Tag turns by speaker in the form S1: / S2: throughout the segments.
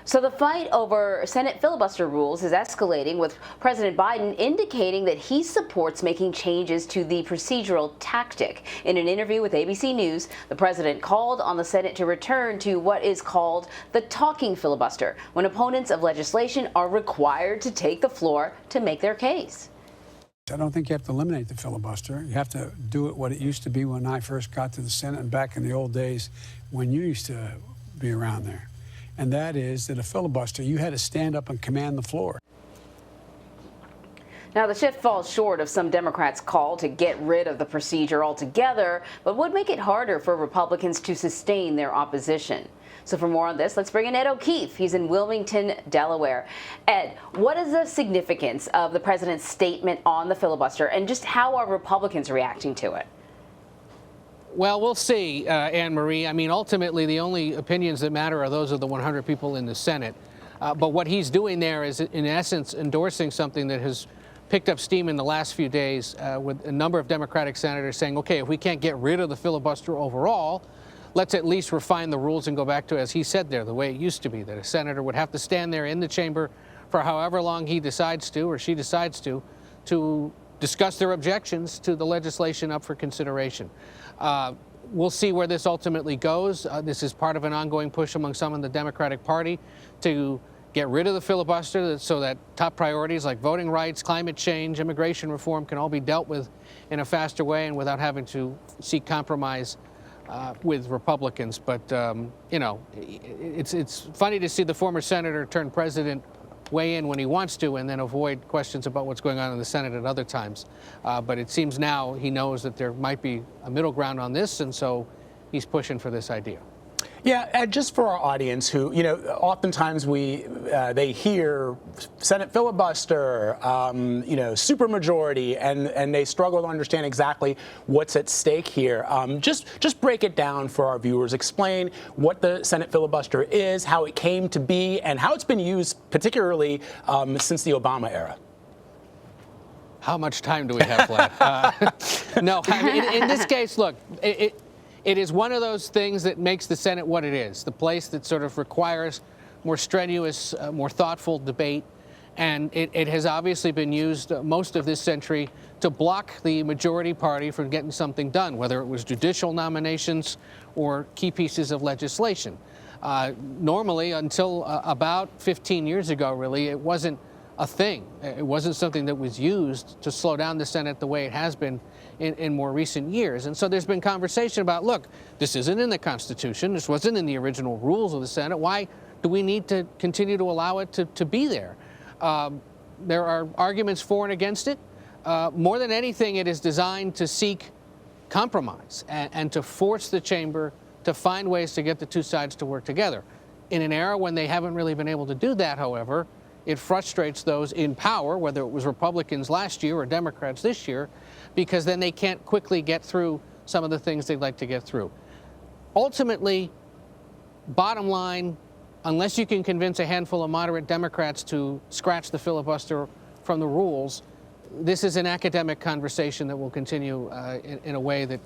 S1: So the fight over Senate filibuster rules is escalating, with President Biden indicating that he supports making changes to the procedural tactic. In an interview with ABC News, the president called on the Senate to return to what is called the talking filibuster, when opponents of legislation are required to take the floor to make their case.
S2: I don't think you have to eliminate the filibuster. You have to do it what it used to be when I first got to the Senate and back in the old days when you used to be around there. And that is that a filibuster, you had to stand up and command the floor.
S1: Now, the shift falls short of some Democrats' call to get rid of the procedure altogether, but would make it harder for Republicans to sustain their opposition. So for more on this, let's bring in Ed O'Keefe. He's in Wilmington, Delaware. Ed, what is the significance of the president's statement on the filibuster, and just how are Republicans reacting to it?
S3: Well, we'll see, Anne-Marie. I mean, ultimately, the only opinions that matter are those of the 100 people in the Senate. But what he's doing there is, in essence, endorsing something that has picked up steam in the last few days with a number of Democratic senators saying, okay, if we can't get rid of the filibuster overall, let's at least refine the rules and go back to, as he said there, the way it used to be, that a senator would have to stand there in the chamber for however long he decides to, or she decides to discuss their objections to the legislation up for consideration. We'll see where this ultimately goes. This is part of an ongoing push among some in the Democratic Party to get rid of the filibuster so that top priorities like voting rights, climate change, immigration reform can all be dealt with in a faster way and without having to seek compromise with Republicans. But, you know, it's funny to see the former senator turn president weigh in when he wants to and then avoid questions about what's going on in the Senate at other times. But it seems now he knows that there might be a middle ground on this, and so he's pushing for this idea.
S4: Yeah, Ed, just for our audience who, you know, oftentimes they hear Senate filibuster, you know, supermajority, and they struggle to understand exactly what's at stake here. Just break it down for our viewers. Explain what the Senate filibuster is, how it came to be, and how it's been used, particularly since the Obama era.
S3: How much time do we have left? No, I mean, in this case, look, it is one of those things that makes the Senate what it is, the place that sort of requires more strenuous, more thoughtful debate. And it has obviously been used most of this century to block the majority party from getting something done, whether it was judicial nominations or key pieces of legislation. Normally, until about 15 years ago, really, it wasn't a thing. It wasn't something that was used to slow down the Senate the way it has been in more recent years. And so there's been conversation about, look, this isn't in the Constitution. This wasn't in the original rules of the Senate. Why do we need to continue to allow it to be there? There are arguments for and against it. More than anything, it is designed to seek compromise and to force the chamber to find ways to get the two sides to work together. In an era when they haven't really been able to do that, however, it frustrates those in power, whether it was Republicans last year or Democrats this year, because then they can't quickly get through some of the things they'd like to get through. Ultimately, bottom line, unless you can convince a handful of moderate Democrats to scratch the filibuster from the rules, this is an academic conversation that will continue in a way that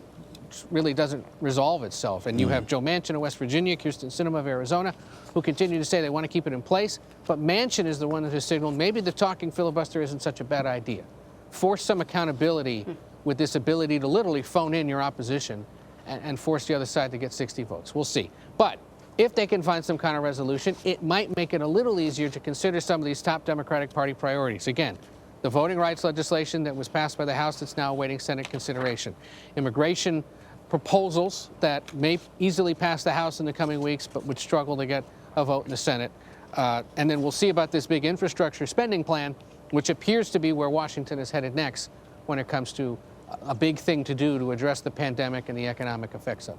S3: really doesn't resolve itself. And you have Joe Manchin of West Virginia, Kirsten Sinema of Arizona, who continue to say they want to keep it in place. But Manchin is the one that has signaled maybe the talking filibuster isn't such a bad idea. Force some accountability with this ability to literally phone in your opposition and force the other side to get 60 votes. We'll see. But if they can find some kind of resolution, it might make it a little easier to consider some of these top Democratic Party priorities. Again, the voting rights legislation that was passed by the House that's now awaiting Senate consideration. Immigration proposals that may easily pass the House in the coming weeks, but would struggle to get a vote in the Senate. And then we'll see about this big infrastructure spending plan, which appears to be where Washington is headed next when it comes to a big thing to do to address the pandemic and the economic effects of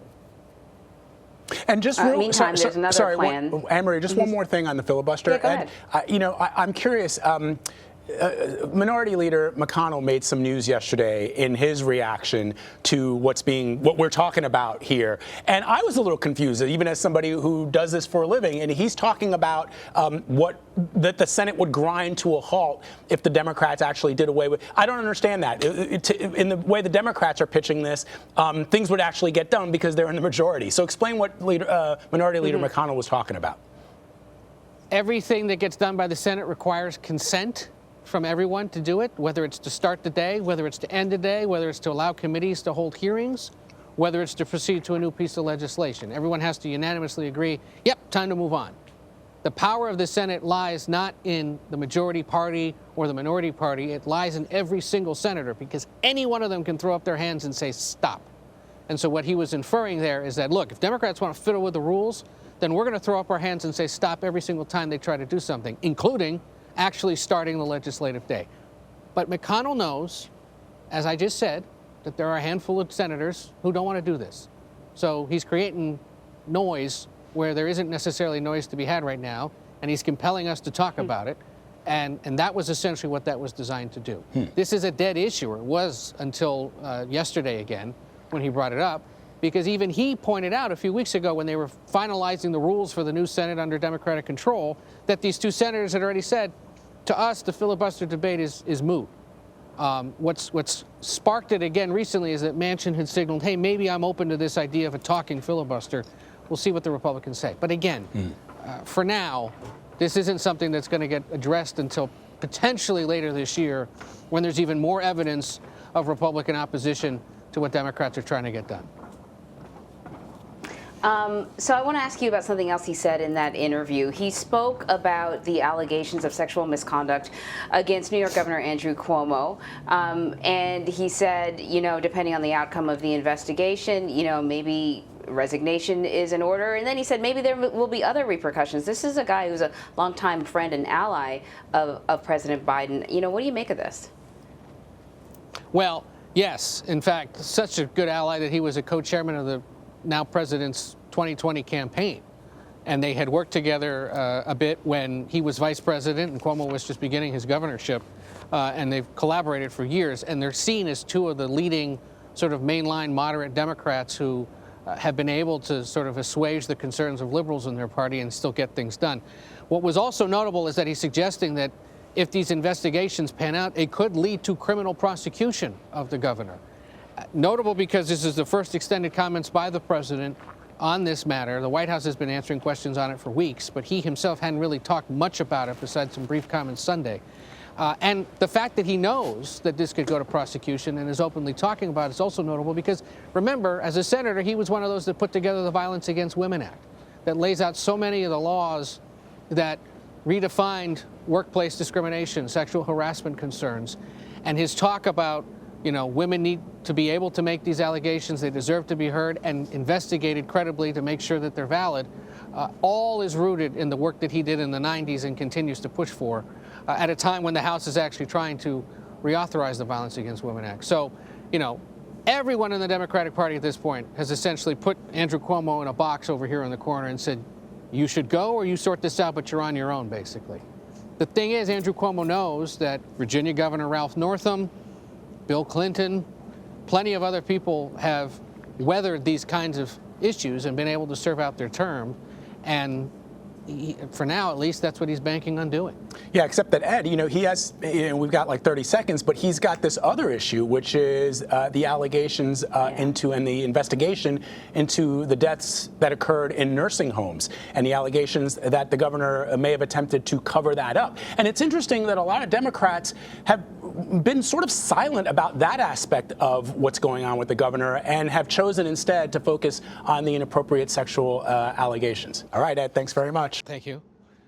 S3: it.
S4: And just
S1: meantime, there's another plan.
S4: Anne-Marie, just one more thing on the filibuster.
S1: Yeah, go ahead.
S4: You know, I'm curious. Minority Leader McConnell made some news yesterday in his reaction to what we're talking about here. And I was a little confused, even as somebody who does this for a living. And he's talking about that the Senate would grind to a halt if the Democrats actually did away with. I don't understand that. In the way the Democrats are pitching this, things would actually get done because they're in the majority. So explain what Minority Leader McConnell was talking about.
S3: everything that gets done by the Senate requires consent from everyone to do it, whether it's to start the day, whether it's to end the day, whether it's to allow committees to hold hearings, whether it's to proceed to a new piece of legislation. Everyone has to unanimously agree, yep, time to move on. The power of the Senate lies not in the majority party or the minority party, it lies in every single senator, because any one of them can throw up their hands and say, stop. And so what he was inferring there is that, look, if Democrats want to fiddle with the rules, then we're going to throw up our hands and say stop every single time they try to do something, including actually starting the legislative day. But McConnell knows, as I just said, that there are a handful of senators who don't want to do this. So he's creating noise where there isn't necessarily noise to be had right now, and he's compelling us to talk about it. And that was essentially what that was designed to do. This is a dead issue, or it was until yesterday again, when he brought it up, because even he pointed out a few weeks ago when they were finalizing the rules for the new Senate under Democratic control that these two senators had already said, to us, the filibuster debate is moot. What's sparked it again recently is that Manchin had signaled, hey, maybe I'm open to this idea of a talking filibuster. We'll see what the Republicans say. But again, for now, this isn't something that's going to get addressed until potentially later this year, when there's even more evidence of Republican opposition to what Democrats are trying to get done.
S1: So I want to ask you about something else he said in that interview. He spoke about the allegations of sexual misconduct against New York Governor Andrew Cuomo. And he said, you know, depending on the outcome of the investigation, you know, maybe resignation is in order. And then he said maybe there will be other repercussions. This is a guy who's a longtime friend and ally of President Biden. You know, what do you make of this?
S3: Well, yes. In fact, such a good ally that he was a co-chairman of the now president's 2020 campaign. And they had worked together a bit when he was vice president and Cuomo was just beginning his governorship. And they've collaborated for years. And they're seen as two of the leading sort of mainline moderate Democrats who have been able to sort of assuage the concerns of liberals in their party and still get things done. What was also notable is that he's suggesting that if these investigations pan out, it could lead to criminal prosecution of the governor. Notable because this is the first extended comments by the president on this matter. The White House has been answering questions on it for weeks, but he himself hadn't really talked much about it besides some brief comments Sunday. And the fact that he knows that this could go to prosecution and is openly talking about it is also notable because, remember, as a senator, he was one of those that put together the Violence Against Women Act that lays out so many of the laws that redefined workplace discrimination, sexual harassment concerns. And his talk about, you know, women need to be able to make these allegations, they deserve to be heard and investigated credibly to make sure that they're valid, all is rooted in the work that he did in the 90s and continues to push for at a time when the House is actually trying to reauthorize the Violence Against Women Act. So, you know, everyone in the Democratic Party at this point has essentially put Andrew Cuomo in a box over here in the corner and said, you should go or you sort this out, but you're on your own, basically. The thing is, Andrew Cuomo knows that Virginia Governor Ralph Northam, Bill Clinton, plenty of other people have weathered these kinds of issues and been able to serve out their term. And for now, at least, that's what he's banking on doing.
S4: Yeah, except that, Ed, you know, he has, we've got like 30 seconds, but he's got this other issue, which is the allegations into and the investigation into the deaths that occurred in nursing homes and the allegations that the governor may have attempted to cover that up. And it's interesting that a lot of Democrats have been sort of silent about that aspect of what's going on with the governor and have chosen instead to focus on the inappropriate sexual allegations. All right, Ed, thanks very much.
S3: Thank you.